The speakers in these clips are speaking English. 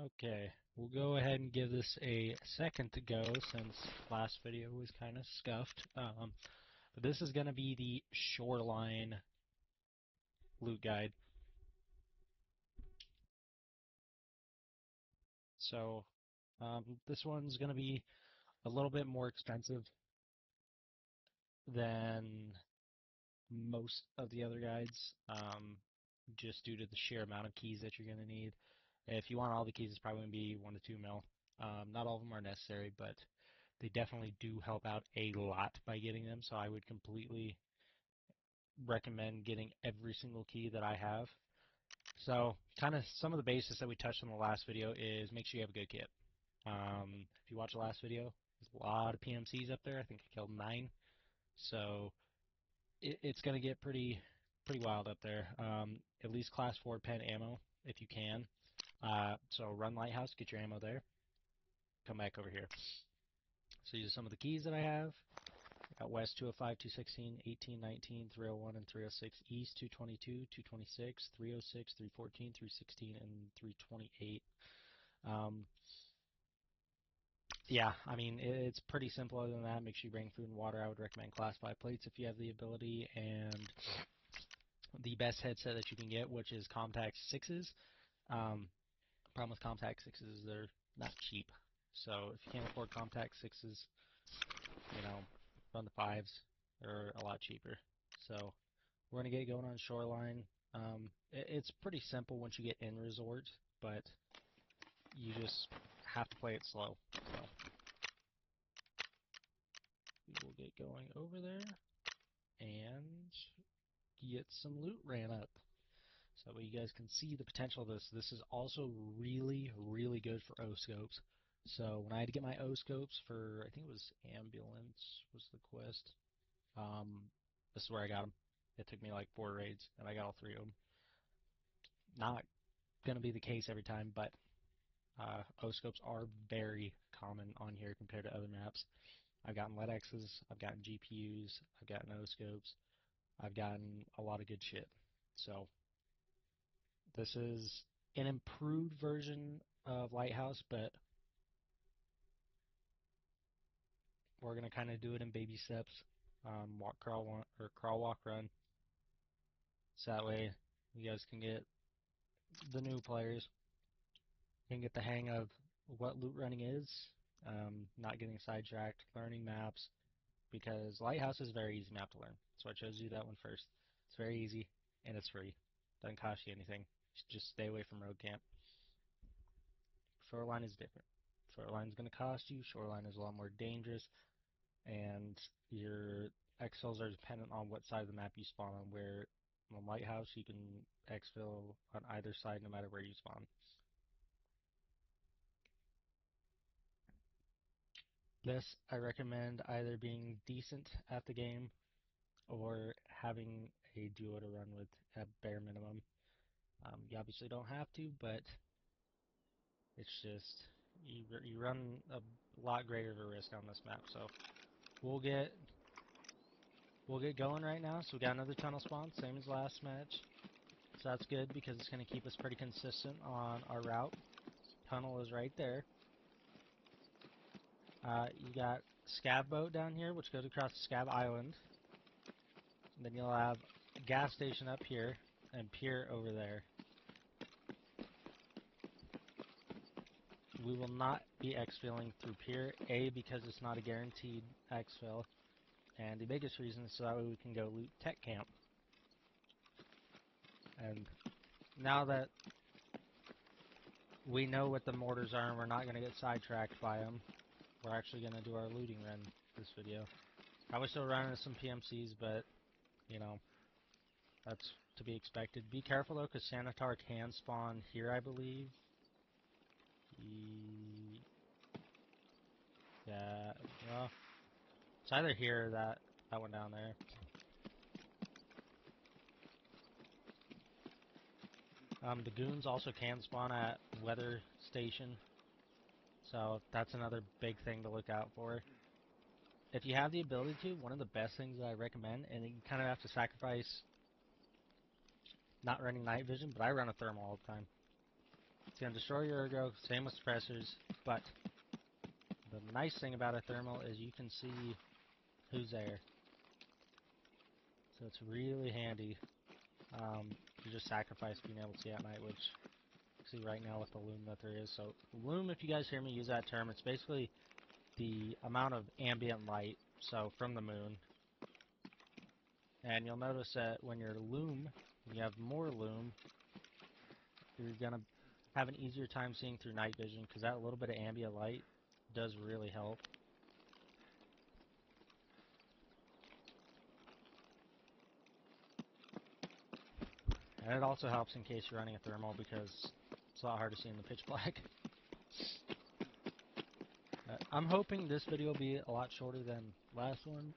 Okay, we'll go ahead and give this a second to go since last video was kind of scuffed. But this is going to be the Shoreline loot guide. So this one's going to be a little bit more expensive than most of the other guides, just due to the sheer amount of keys that you're going to need. If you want all the keys, it's probably going to be 1 to 2 mil. Not all of them are necessary, but they definitely do help out a lot by getting them, so I would completely recommend getting every single key that I have. So kind of some of the basics that we touched on the last video is make sure you have a good kit. If you watch the last video, there's a lot of PMCs up there. I think I killed 9. So it's going to get pretty wild up there. At least class 4 pen ammo if you can. So run Lighthouse, get your ammo there. Come back over here. So these are some of the keys that I have. Got West 205, 216, 18, 19, 301, and 306. East 222, 226, 306, 314, 316, and 328. Yeah, I mean, it's pretty simple other than that. Make sure you bring food and water. I would recommend class 5 plates if you have the ability, and the best headset that you can get, which is Comtac 6s. Problem with Comtac 6s is they're not cheap. So if you can't afford Comtac 6s, you know, run the 5s. They're a lot cheaper. So we're going to get going on Shoreline. It's pretty simple once you get in Resort, but you just have to play it slow. So we will get going over there and get some loot ran up. So that way you guys can see the potential of this. This is also really, really good for O-scopes. So when I had to get my O-scopes for, I think it was Ambulance was the quest, this is where I got them. It took me like 4 raids, and I got all 3 of them. Not going to be the case every time, but O-scopes are very common on here compared to other maps. I've gotten LEDXs, I've gotten GPUs, I've gotten O-scopes, I've gotten a lot of good shit. So this is an improved version of Lighthouse, but we're going to kind of do it in baby steps. Walk, crawl, or crawl, walk, run. So that way you guys can get, the new players can get the hang of what loot running is, not getting sidetracked, learning maps, because Lighthouse is a very easy map to learn. So I chose to do that one first. It's very easy, and it's free. Doesn't cost you anything. Just stay away from road camp. Shoreline is different. Shoreline is going to cost you. Shoreline is a lot more dangerous, and your exfils are dependent on what side of the map you spawn on. Where on Lighthouse, you can exfil on either side no matter where you spawn. This, I recommend either being decent at the game or having a duo to run with at bare minimum. You obviously don't have to, but it's just you run a lot greater of a risk on this map. So we'll get going right now. So we got another tunnel spawn, same as last match. So that's good because it's going to keep us pretty consistent on our route. Tunnel is right there. You got Scab Boat down here, which goes across Scab Island. And then you'll have a gas station up here and pier over there. We will not be exfilling through pier, A, because it's not a guaranteed exfil, and the biggest reason is so that way we can go loot tech camp. And now that we know what the mortars are and we're not going to get sidetracked by them, we're actually going to do our looting run this video. Probably still running some PMCs, but, you know, that's to be expected. Be careful, though, because Sanitar can spawn here, I believe. Yeah, well, it's either here or that one down there. The goons also can spawn at weather station, so that's another big thing to look out for. If you have the ability to, one of the best things that I recommend, and you kind of have to sacrifice not running night vision, but I run a thermal all the time. It's going to destroy your ergo, same with suppressors, but the nice thing about a thermal is you can see who's there. So it's really handy to just sacrifice being able to see at night, which you see right now with the loom that there is. So loom, if you guys hear me use that term, it's basically the amount of ambient light, so from the moon. And you'll notice that when you're loom, when you have more loom, you're going to have an easier time seeing through night vision, because that little bit of ambient light does really help. And it also helps in case you're running a thermal, because it's a lot hard to see in the pitch black. I'm hoping this video will be a lot shorter than last one.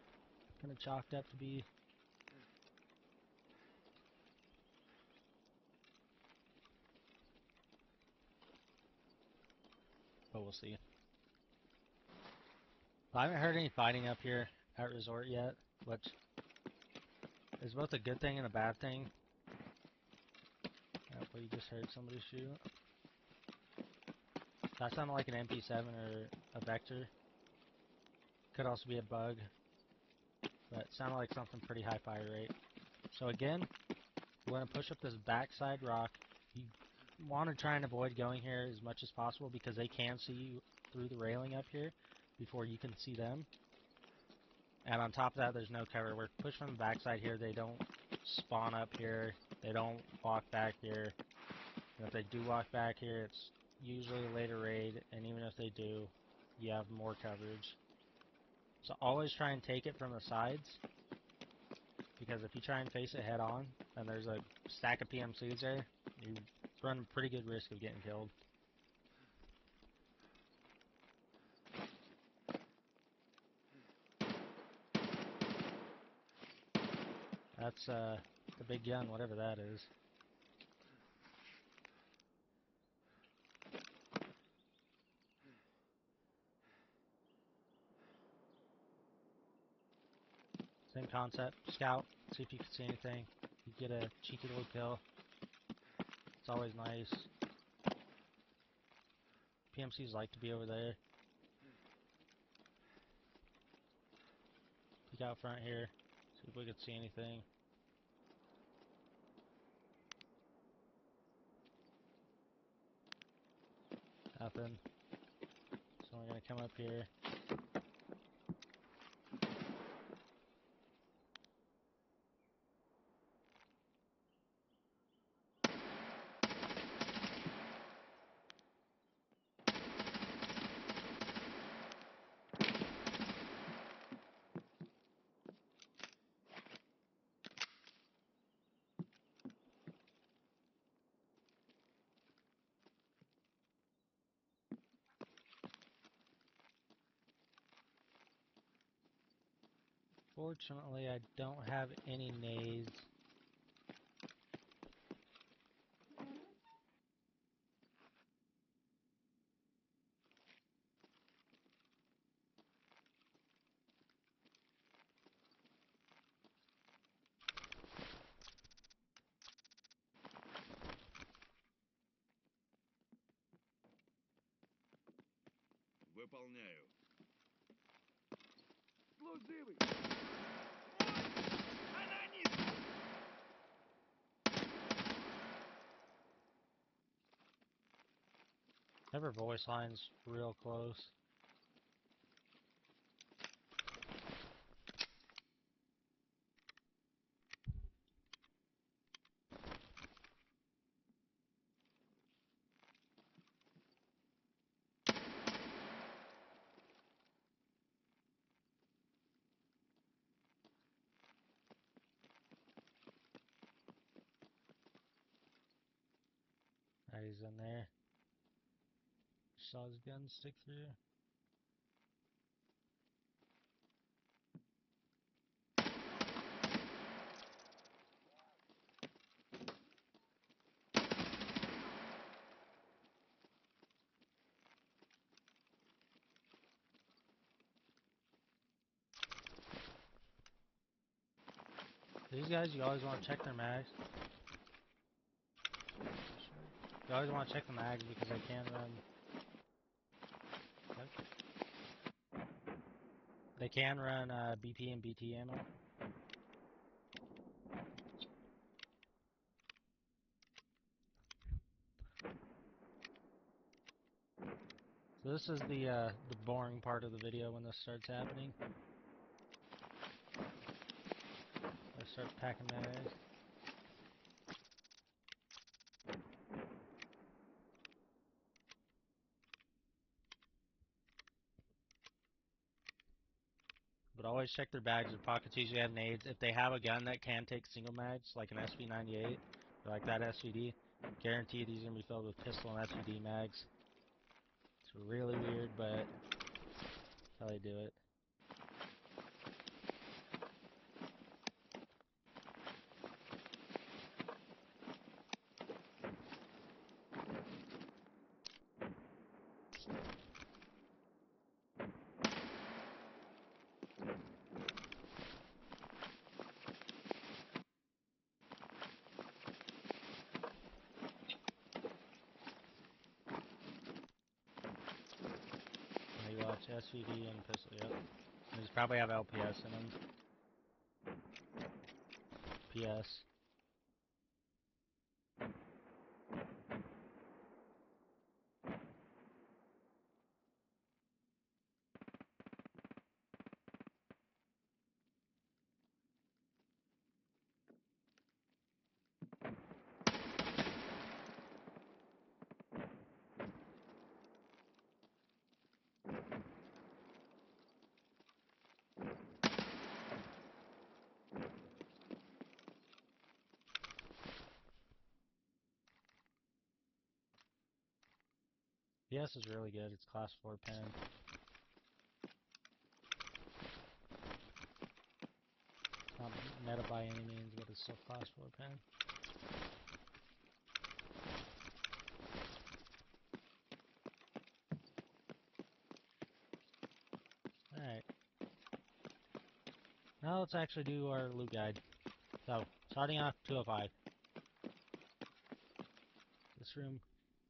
Kind of chalked up to be. But we'll see. I haven't heard any fighting up here at Resort yet, which is both a good thing and a bad thing. Well, you just heard somebody shoot. That sounded like an MP7 or a Vector. Could also be a bug, but it sounded like something pretty high fire rate. So again, we're going to push up this backside rock. You want to try and avoid going here as much as possible, because they can see you through the railing up here before you can see them. And on top of that, there's no cover. We're pushed from the backside here. They don't spawn up here. They don't walk back here. And if they do walk back here, it's usually a later raid, and even if they do, you have more coverage. So always try and take it from the sides, because if you try and face it head on, and there's a stack of PMCs there, you run a pretty good risk of getting killed. That's the big gun, whatever that is. Same concept. Scout, see if you can see anything. You get a cheeky little kill. It's always nice. PMCs like to be over there. Peek out front here. See if we can see anything. Nothing. So we're gonna come up here. Fortunately, I don't have any nades. Выполняю. Служивый! Never voice lines real close. Alright, he's in there. Saw his gun stick through. These guys, you always want to check their mags. You always want to check the mags because they can run. They can run BP and BT ammo. So this is the boring part of the video when this starts happening. I start packing mags. But always check their bags. Their pockets usually have nades. If they have a gun that can take single mags, like an SV98, or like that SVD, guaranteed these are going to be filled with pistol and SVD mags. It's really weird, but that's how they do it. And you watch SVD and pistol, yep. These probably have LPS in them. PS. PS is really good. It's class 4 pen. It's not meta by any means, but it's still class 4 pen. Alright. Now let's actually do our loot guide. So, starting off 205. This room,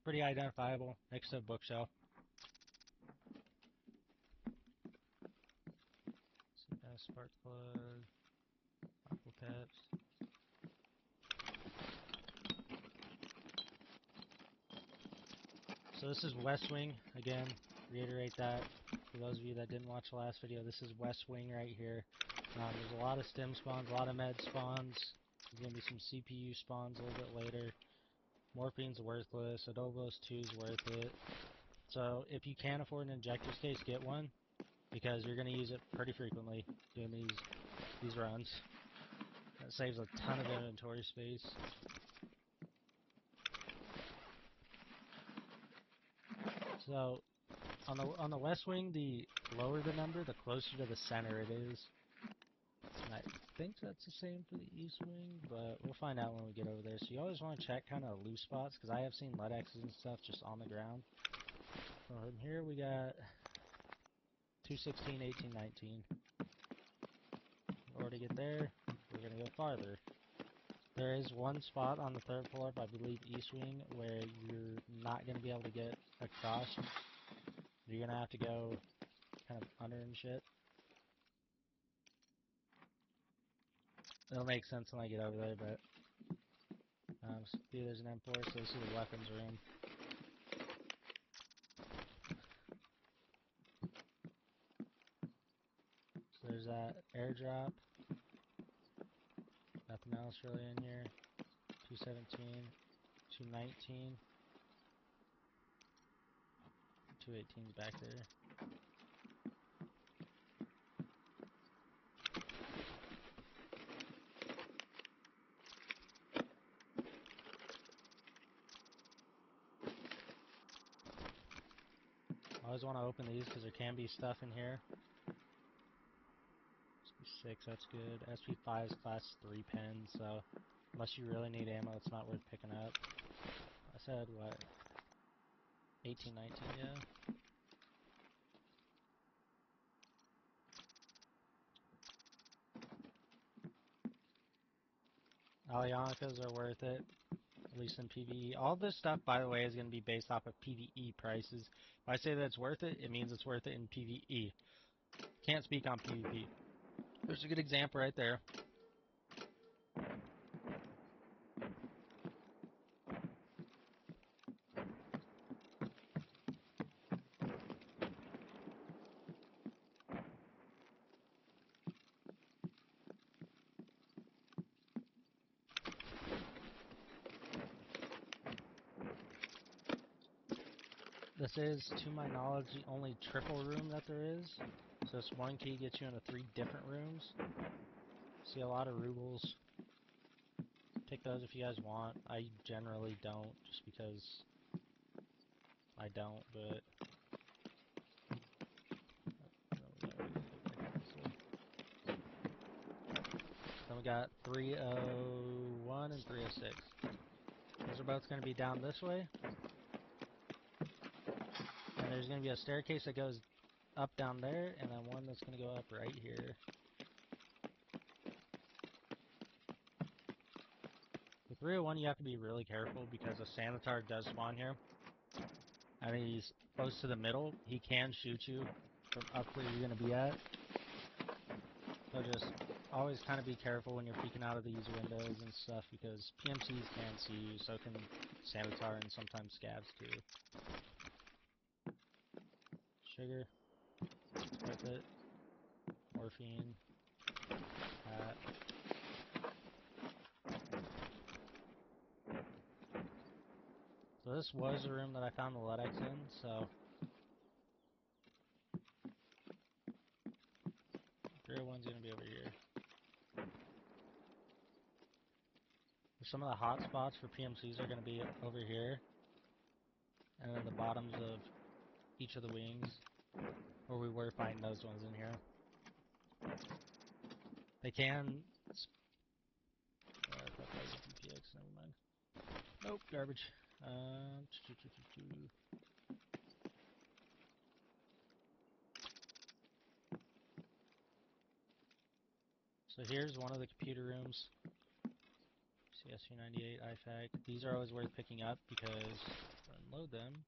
pretty identifiable, next to a bookshelf. So, got a spark plug, aqua caps. So this is West Wing, again, reiterate that. For those of you that didn't watch the last video, this is West Wing right here. There's a lot of stim spawns, a lot of med spawns. There's going to be some CPU spawns a little bit later. Morphine's worthless, Adobo's 2 is worth it. So if you can afford an injector's case, get one, because you're going to use it pretty frequently doing these runs. That saves a ton of inventory space. So on the West Wing, the lower the number, the closer to the center it is. And I think that's the same for the East Wing, but we'll find out when we get over there. So you always want to check kind of loose spots, because I have seen lead X's and stuff just on the ground. From here we got 216, 18, 19. In order to get there, we're going to go farther. There is one spot on the third floor, I believe East Wing, where you're not going to be able to get across. You're going to have to go kind of under and shit. It'll make sense when I get over there, but see, there's an M4, so this is the weapons room. So there's that airdrop. Nothing else really in here. 217, 219, 218's back there. I always want to open these because there can be stuff in here. SP6, that's good. SP5 is class 3 pen, so unless you really need ammo, it's not worth picking up. I said, what? 18, 19, yeah. Alionicas are worth it. at least in PvE. All this stuff, by the way, is going to be based off of PvE prices. If I say that it's worth it, it means it's worth it in PvE. Can't speak on PvP. There's a good example right there. This is, to my knowledge, the only triple room that there is. So this one key gets you into 3 different rooms. See a lot of rubles. Take those if you guys want. I generally don't, just because I don't, but... Then we got 301 and 306. Those are both going to be down this way. And there's going to be a staircase that goes up down there, and then one that's going to go up right here. With 301, you have to be really careful because a Sanitar does spawn here. And he's close to the middle. He can shoot you from up where you're going to be at. So just always kind of be careful when you're peeking out of these windows and stuff because PMCs can see you, so can Sanitar and sometimes scavs too. Sugar. Worth it. Morphine. Hat. So this was the room that I found the Ledex in, so 301's gonna be over here. Some of the hot spots for PMCs are gonna be over here, and then the bottoms of each of the wings, where we were fighting those ones in here. They can. I thought that was a DPX. Never mind. Nope, garbage. So here's one of the computer rooms. CSU98, IFAC. These are always worth picking up because unload them.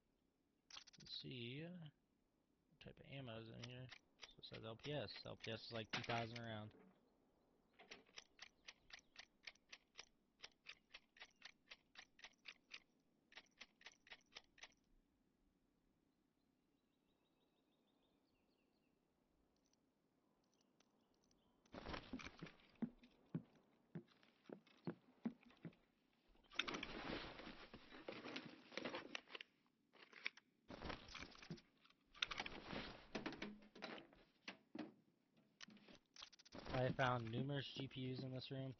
Let's see what type of ammo is in here. So it says LPS. LPS is like 2,000 around. I found numerous GPUs in this room.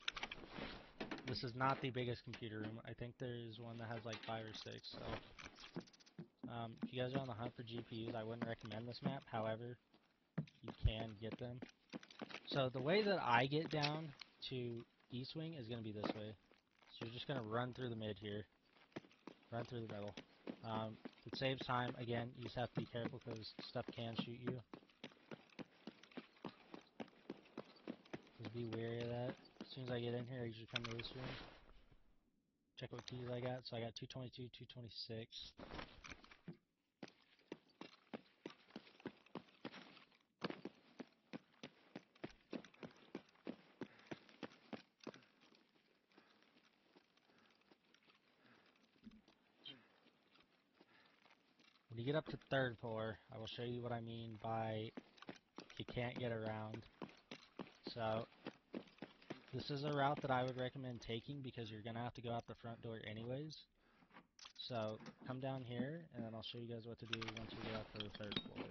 This is not the biggest computer room. I think there's one that has like 5 or 6. So, if you guys are on the hunt for GPUs, I wouldn't recommend this map. However, you can get them. So the way that I get down to East Wing is going to be this way. So you're just going to run through the mid here. Run through the middle. It saves time. Again, you just have to be careful because stuff can shoot you. Just be wary of that. As soon as I get in here, I usually come to this room. Check what keys I got. So I got 222, 226. When you get up to third floor, I will show you what I mean by you can't get around. So this is a route that I would recommend taking because you're going to have to go out the front door anyways. So come down here and then I'll show you guys what to do once you get up to the third floor.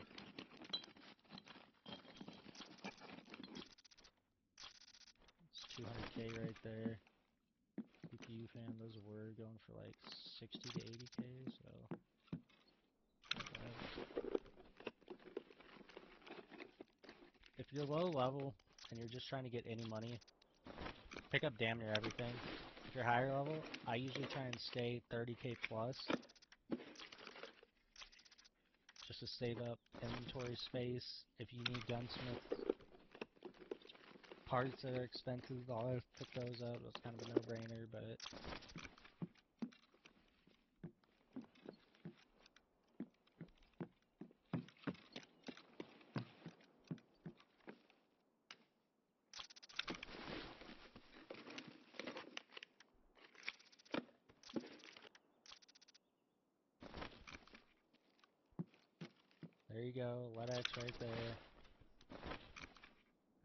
It's 200k right there. CPU fan, those were going for like 60 to 80k, so if you're low level and you're just trying to get any money, pick up damn near everything. If you're higher level, I usually try and stay 30k plus, just to save up inventory space. If you need gunsmith parts that are expensive, I'll pick those up. That's kind of a no-brainer, but There you go. Lead X right there.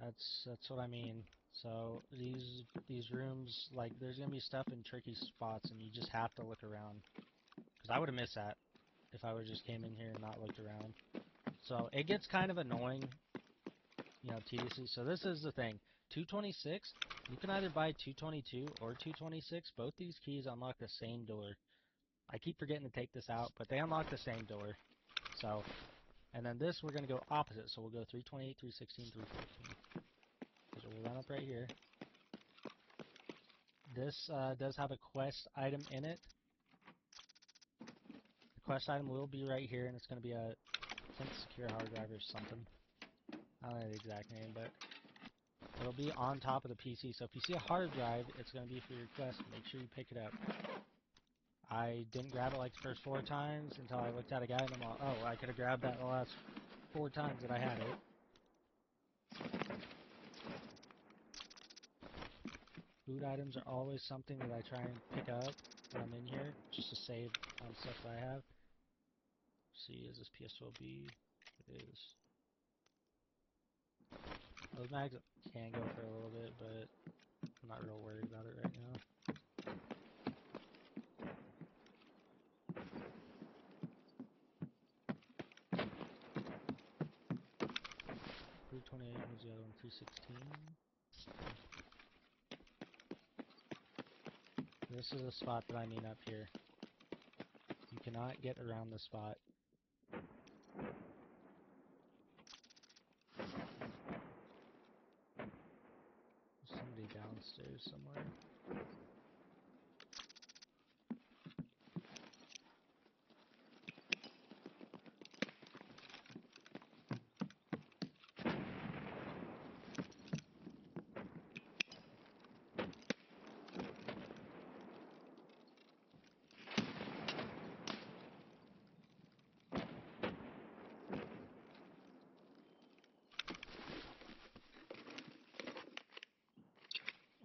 That's what I mean. So these rooms, like, there's gonna be stuff in tricky spots, and you just have to look around. Because I would have missed that if I would just came in here and not looked around. So it gets kind of annoying, you know, tediously. So this is the thing. 226, you can either buy 222 or 226. Both these keys unlock the same door. I keep forgetting to take this out, but they unlock the same door. So, and then this, we're going to go opposite. So we'll go 328, 316, 314. So we'll run up right here. This does have a quest item in it. The quest item will be right here, and it's going to be a, I think, secure hard drive or something. I don't know the exact name, but it'll be on top of the PC. So if you see a hard drive, it's going to be for your quest. Make sure you pick it up. I didn't grab it like the first 4 times until I looked at a guy and I'm like, oh, I could have grabbed that the last 4 times that I had it. Food items are always something that I try and pick up when I'm in here, just to save on stuff that I have. See, is this PS12B? It is. Those mags can go for a little bit, but I'm not real worried about it right now. 328 was the other one, 316. This is a spot that I mean up here. You cannot get around the spot. There's somebody downstairs somewhere.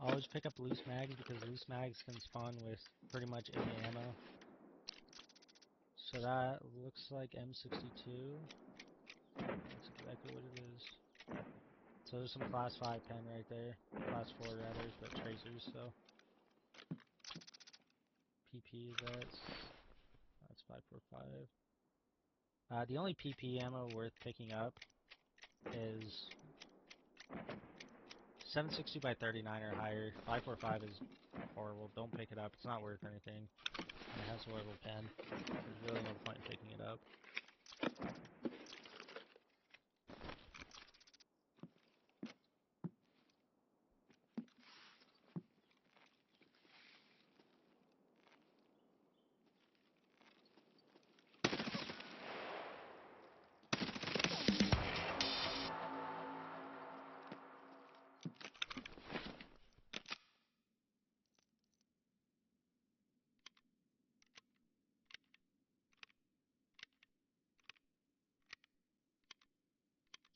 Always pick up loose mags because loose mags can spawn with pretty much any ammo. So that looks like M62. That's exactly what it is. So there's some class 5 pen right there. Class 4 rather, but tracers, so. PP is that's 545. The only PP ammo worth picking up is 760 by 39 or higher. 545 is horrible. Don't pick it up. It's not worth anything. And it has a horrible pen. There's really no point in picking it up.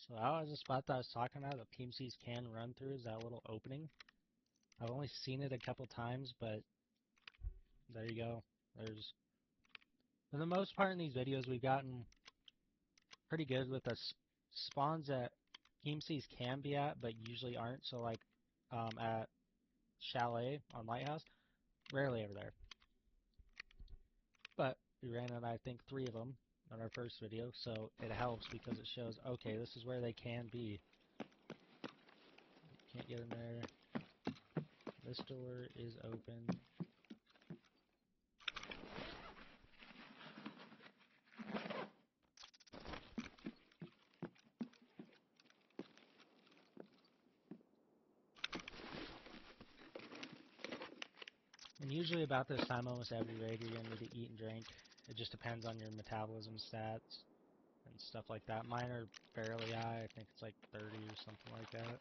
So that was the spot that I was talking about that PMCs can run through, is that little opening. I've only seen it a couple times, but there you go. There's, for the most part in these videos, we've gotten pretty good with the spawns that PMCs can be at, but usually aren't. So like at Chalet on Lighthouse, rarely ever there. But we ran into, I think, 3 of them on our first video, so it helps because it shows, okay, this is where they can be. Can't get in there. This door is open. And usually about this time, almost every raid, you're going to need to eat and drink. It just depends on your metabolism stats and stuff like that. Mine are fairly high. I think it's like 30 or something like that.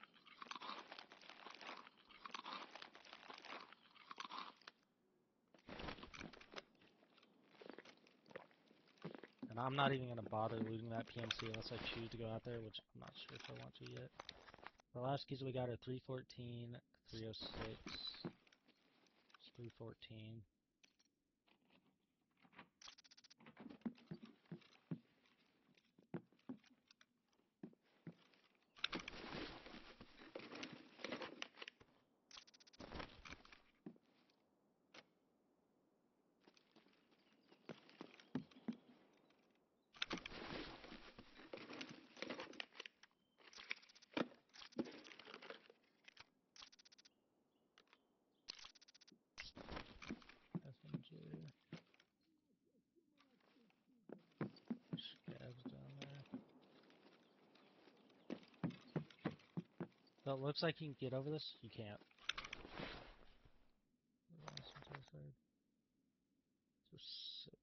And I'm not even going to bother looting that PMC unless I choose to go out there, which I'm not sure if I want to yet. The last keys we got are 314, 306, 314. So it looks like you can get over this. You can't. So 6.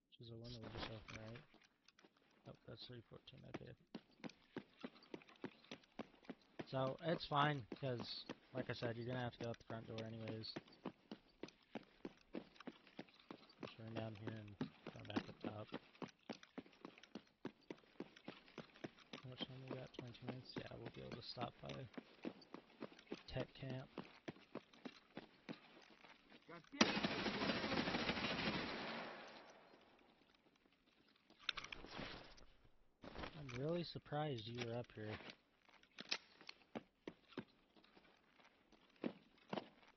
Which is a one that we just opened, right? Oh, that's 314. Okay. So it's fine because, like I said, you're gonna have to go out the front door anyways. Just run down here and come back up top. How much time we got? 22 minutes? Yeah, we'll be able to stop by Tech Camp. I'm really surprised you were up here.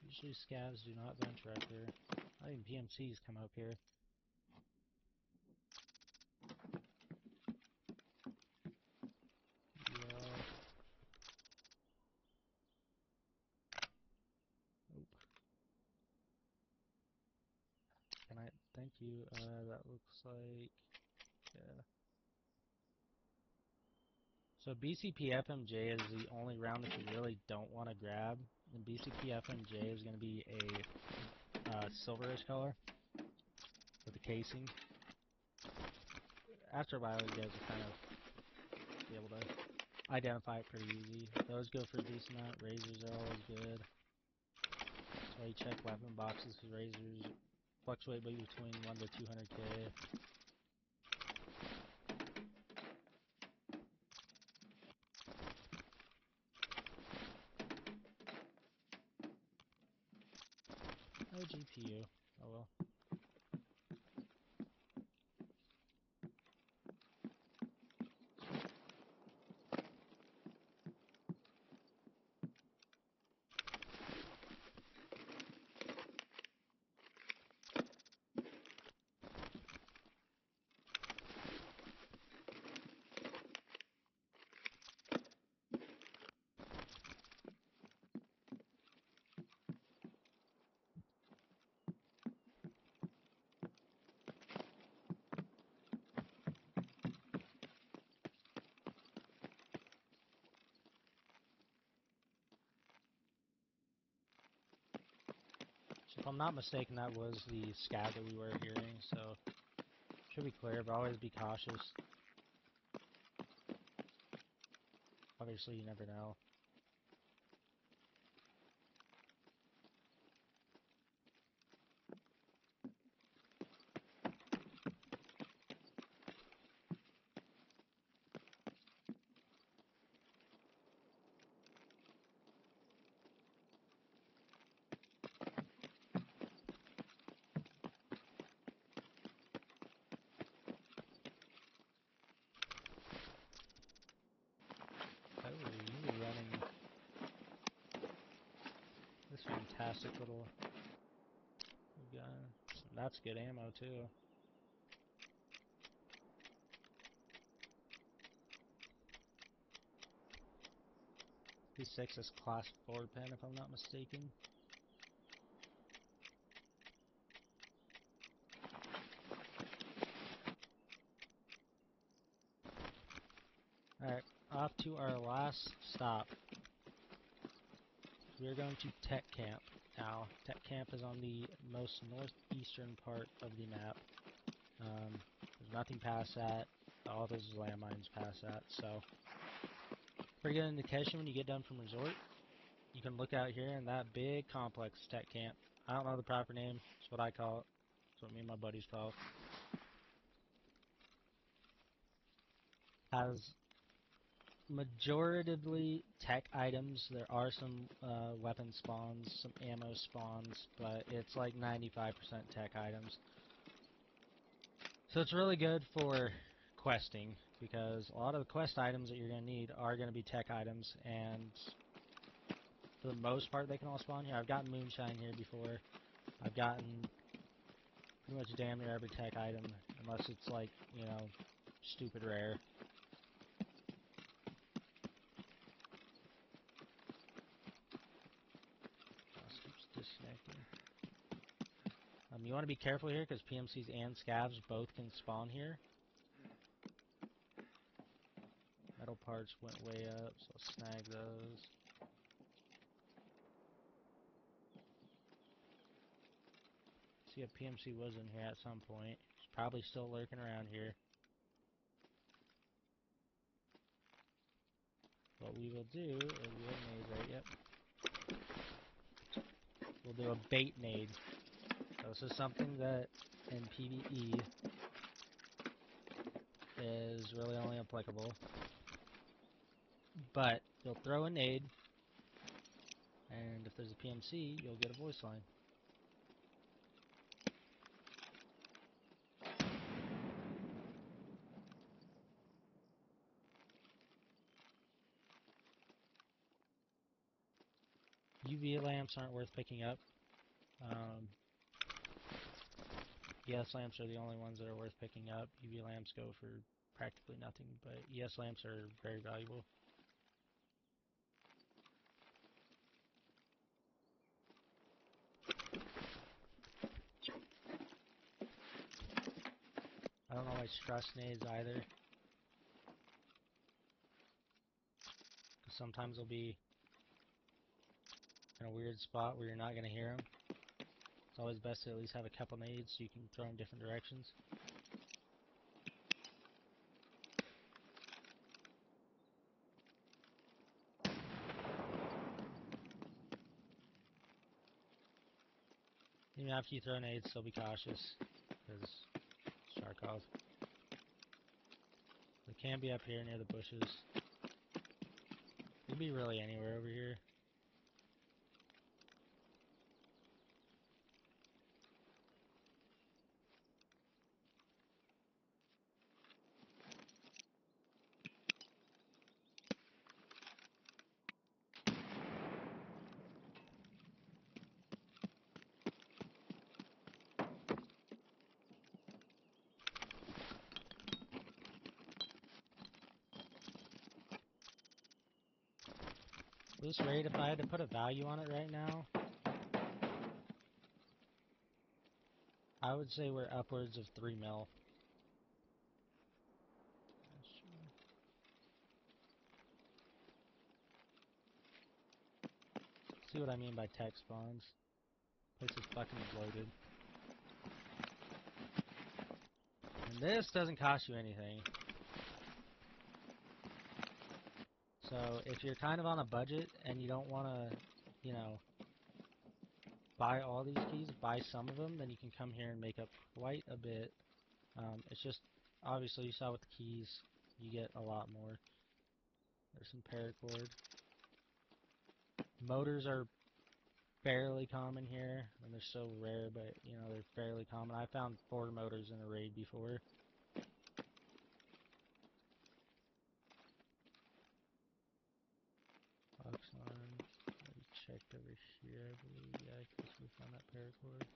Usually scavs do not venture up here. Not even PMCs come up here. Oop. Can I? Thank you. That looks like. Yeah. So BCP FMJ is the only round that you really don't want to grab. And BCP FMJ is going to be a silverish color with the casing. After a while, you guys will kind of be able to identify it pretty easy. Those go for a decent amount. Razors are always good. That's why you check weapon boxes, because razors fluctuate between 1 to 200k. No GPU. Oh well. So if I'm not mistaken, that was the scav that we were hearing, so should be clear, but always be cautious. Obviously, you never know. Oh, you were running this fantastic little gun. That's good ammo, too. P6 is class 4 pen, if I'm not mistaken. Alright, off to our last stop. We're going to Tech Camp. Now, Tech Camp is on the most northeastern part of the map. There's nothing past that. All those landmines past that, so pretty good indication when you get done from resort. You can look out here in that big complex, Tech Camp. I don't know the proper name. It's what I call it. It's what me and my buddies call it. Has majoritively tech items. There are some weapon spawns, some ammo spawns, but it's like 95% tech items. So it's really good for questing, because a lot of the quest items that you're going to need are going to be tech items, and for the most part they can all spawn here. I've gotten moonshine here before. I've gotten pretty much damn near every tech item, unless it's like, you know, stupid rare. Disconnecting. You want to be careful here because PMCs and scavs both can spawn here. Metal parts went way up, so I'll snag those. See, a PMC was in here at some point. He's probably still lurking around here. What we will do is we have nades right, yep. We'll do a bait nade. So this is something that in PvE is really only applicable. But you'll throw a nade, and if there's a PMC, you'll get a voice line. UV lamps aren't worth picking up. ES lamps are the only ones that are worth picking up. UV lamps go for practically nothing, but ES lamps are very valuable. I don't always trust nades either. 'Cause sometimes they'll be in a weird spot where you're not going to hear them. It's always best to at least have a couple nades so you can throw in different directions. Even after you throw nades, still be cautious, because it's Tarkov. They can be up here near the bushes. It could be really anywhere over here. This raid, if I had to put a value on it right now, I would say we're upwards of 3 mil. See what I mean by tech spawns. Place is fucking bloated. And this doesn't cost you anything. So if you're kind of on a budget and you don't want to, you know, buy all these keys, buy some of them, then you can come here and make up quite a bit. It's just, obviously you saw with the keys, you get a lot more. There's some paracord. Motors are fairly common here, and they're so rare, but, you know, they're fairly common. I found 4 motors in a raid before. Oxon. I checked over here, I believe. Yeah, I guess we found that paracord.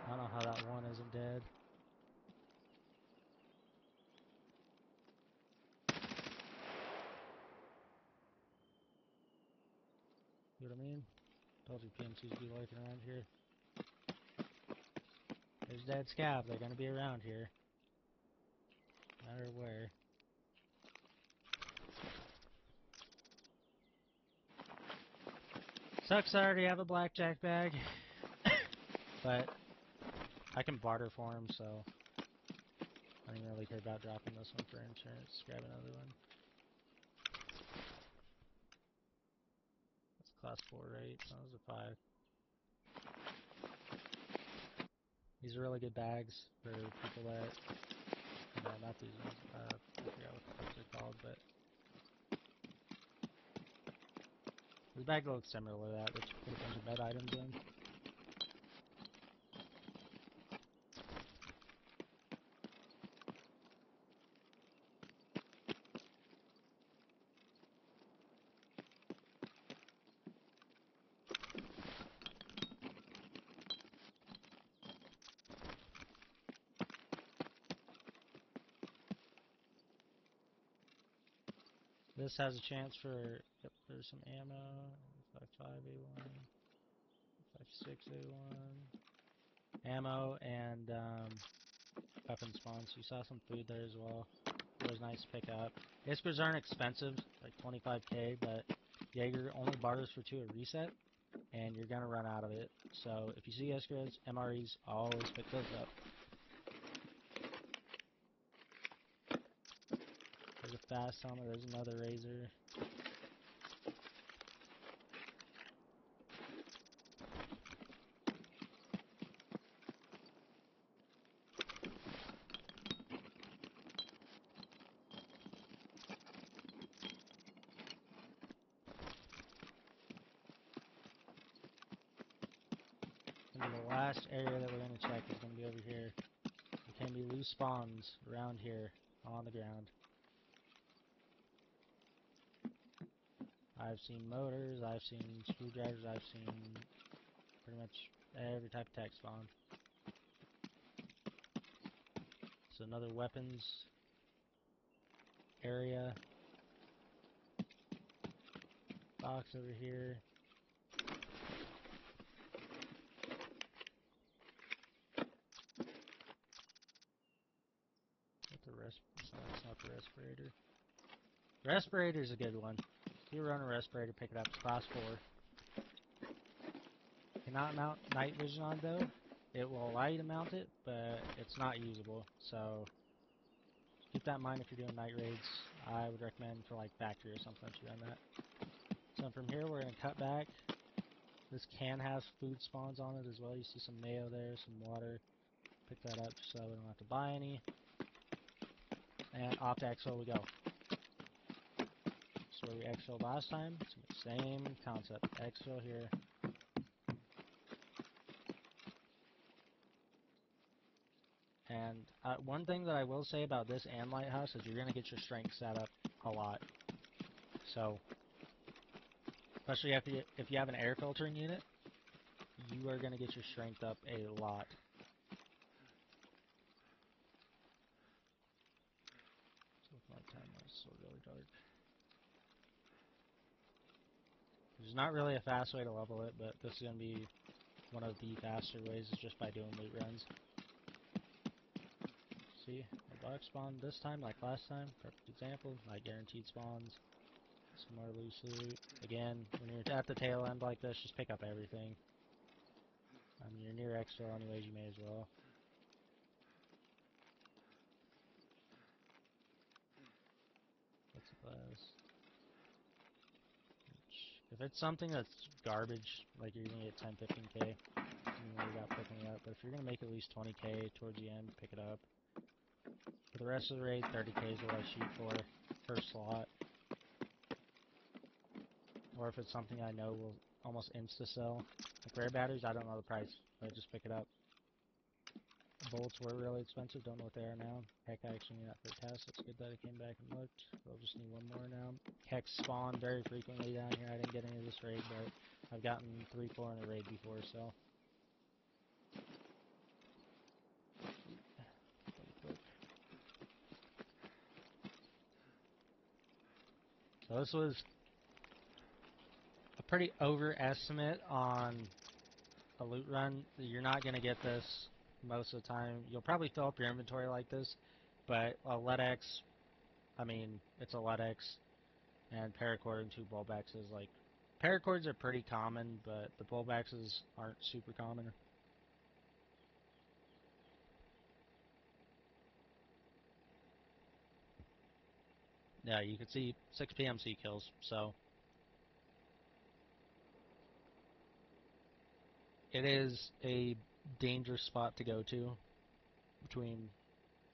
I don't know how that one isn't dead. See what I mean? Told you PMCs be lurking around here. There's dead scab. They're gonna be around here. No matter where. Sucks I already have a blackjack bag. But I can barter for him, so I don't even really care about dropping this one for insurance. Grab another one. That's class 4, right? So those are 5. These are really good bags for people that, you know, not these ones. I forgot what the fuck they're called, but this bag looks similar to that, which you put a bunch of med items in. This has a chance for, yep, there's some ammo, 55A1, 56A1, ammo, and weapon spawns. You saw some food there as well. It was nice to pick up. Iskers aren't expensive, like 25k, but Jaeger only barters for 2 at reset, and you're gonna run out of it. So if you see Iskers, MREs, always pick those up. There's a fast helmet, there's another razor. And the last area that we're going to check is going to be over here. There can be loose spawns around here on the ground. I've seen motors, I've seen screwdrivers, I've seen pretty much every type of tech spawn. So another weapons area. Box over here. It's not the respirator. Respirator's a good one. If you run a respirator, pick it up. It's class 4. Cannot mount night vision on though. It will allow you to mount it, but it's not usable. So keep that in mind if you're doing night raids. I would recommend for like factory or something if you're on that. So from here we're going to cut back. This can have food spawns on it as well. You see some mayo there, some water. Pick that up so we don't have to buy any. And off to exfil we go. So where we exfil last time, it's the same concept. Exfil here. And one thing that I will say about this and Lighthouse is you're going to get your strength set up a lot. So, especially if you have an air filtering unit, you are going to get your strength up a lot. So with my time, it's so really dark. There's not really a fast way to level it, but this is going to be one of the faster ways is just by doing loot runs. See, a box spawn this time like last time. Perfect example. Not guaranteed spawns. Some more loose loot. Again, when you're at the tail end like this, just pick up everything. I mean, you're near exfil anyways, you may as well. What's the class? If it's something that's garbage, like you're gonna get 10, 15k, you worry about picking it up. But if you're gonna make at least 20k towards the end, pick it up. For the rest of the raid, 30k is what I shoot for per slot. Or if it's something I know will almost insta-sell. Like rare batteries, I don't know the price, but just pick it up. Bullets were really expensive, don't know what they are now. Heck, I actually need that for a test. It's good that I came back and looked. We'll just need one more now. Hex spawn very frequently down here. I didn't get any of this raid, but I've gotten 3-4 in a raid before, so. So this was a pretty overestimate on a loot run. You're not going to get this most of the time. You'll probably fill up your inventory like this, but a LEDX, I mean, it's a LEDX, and paracord and 2 bullbacks is like, paracords are pretty common, but the bullbacks aren't super common. Yeah, you can see 6 PMC kills, so it is a dangerous spot to go to between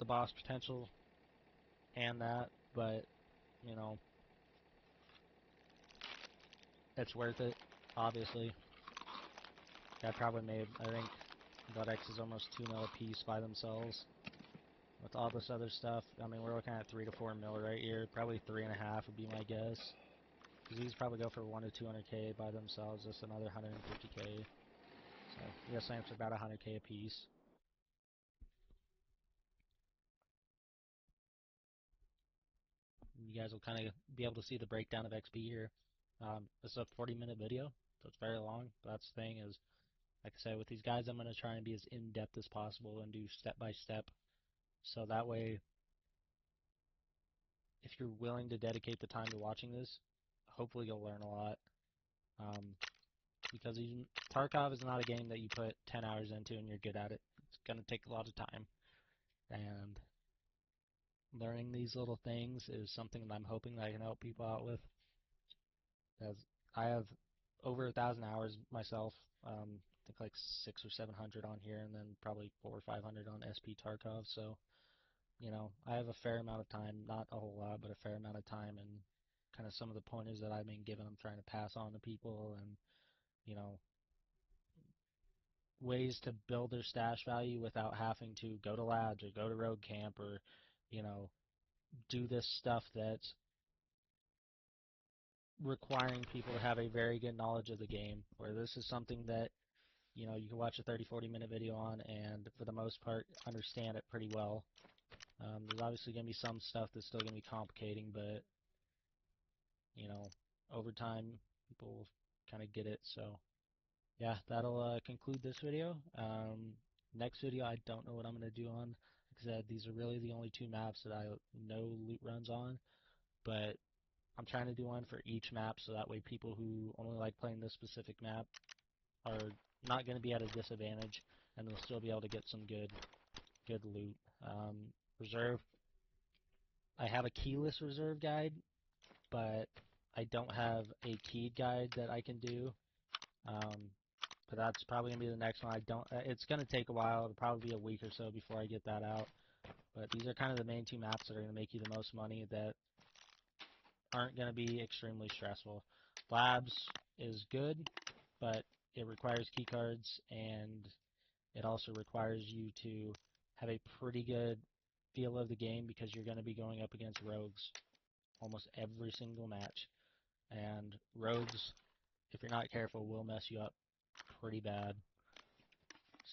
the boss potential and that, but, you know, it's worth it, obviously. I probably made, I think, X is almost 2 mil a piece by themselves. With all this other stuff, I mean, we're looking at 3 to 4 mil right here. Probably 3.5 would be my guess. Because these probably go for 1 to 200k by themselves. Just another 150k. So, yeah, same for about 100k a piece. you guys will kind of be able to see the breakdown of XP here. It's a 40-minute video, so it's very long. But that's the thing is, like I said, with these guys, I'm going to try and be as in-depth as possible and do step by step. So that way, if you're willing to dedicate the time to watching this, hopefully you'll learn a lot. Because even Tarkov is not a game that you put 10 hours into and you're good at it. It's going to take a lot of time. And learning these little things is something that I'm hoping that I can help people out with. As I have over 1,000 hours myself, I think like 600 or 700 on here, and then probably 400 or 500 on SP Tarkov. So, you know, I have a fair amount of time, not a whole lot, but a fair amount of time, and kind of some of the pointers that I've been given, I'm trying to pass on to people, and you know, ways to build their stash value without having to go to labs or go to road camp or, you know, do this stuff that's requiring people to have a very good knowledge of the game, where this is something that, you know, you can watch a 30, 40-minute video on and for the most part understand it pretty well. There's obviously going to be some stuff that's still going to be complicating, but, you know, over time people will kind of get it. So, yeah, that'll conclude this video. Next video, I don't know what I'm going to do on. Like I said, these are really the only two maps that I know loot runs on, but I'm trying to do one for each map so that way people who only like playing this specific map are not going to be at a disadvantage and they'll still be able to get some good loot. Reserve, I have a keyless reserve guide, but I don't have a keyed guide that I can do. Um, but that's probably gonna be the next one. I don't. It's gonna take a while. It'll probably be a week or so before I get that out. But these are kind of the main two maps that are gonna make you the most money that aren't gonna be extremely stressful. Labs is good, but it requires keycards and it also requires you to have a pretty good feel of the game because you're gonna be going up against rogues almost every single match. And rogues, if you're not careful, will mess you up pretty bad.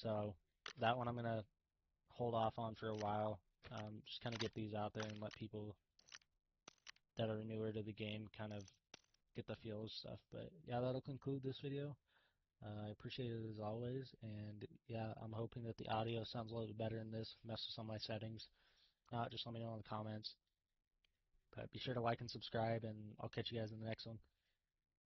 So that one I'm going to hold off on for a while. Just kind of get these out there and let people that are newer to the game kind of get the feel of stuff. But yeah, that'll conclude this video. I appreciate it as always. And yeah, I'm hoping that the audio sounds a little bit better in this. Mess with some of my settings. Just let me know in the comments. But be sure to like and subscribe, and I'll catch you guys in the next one.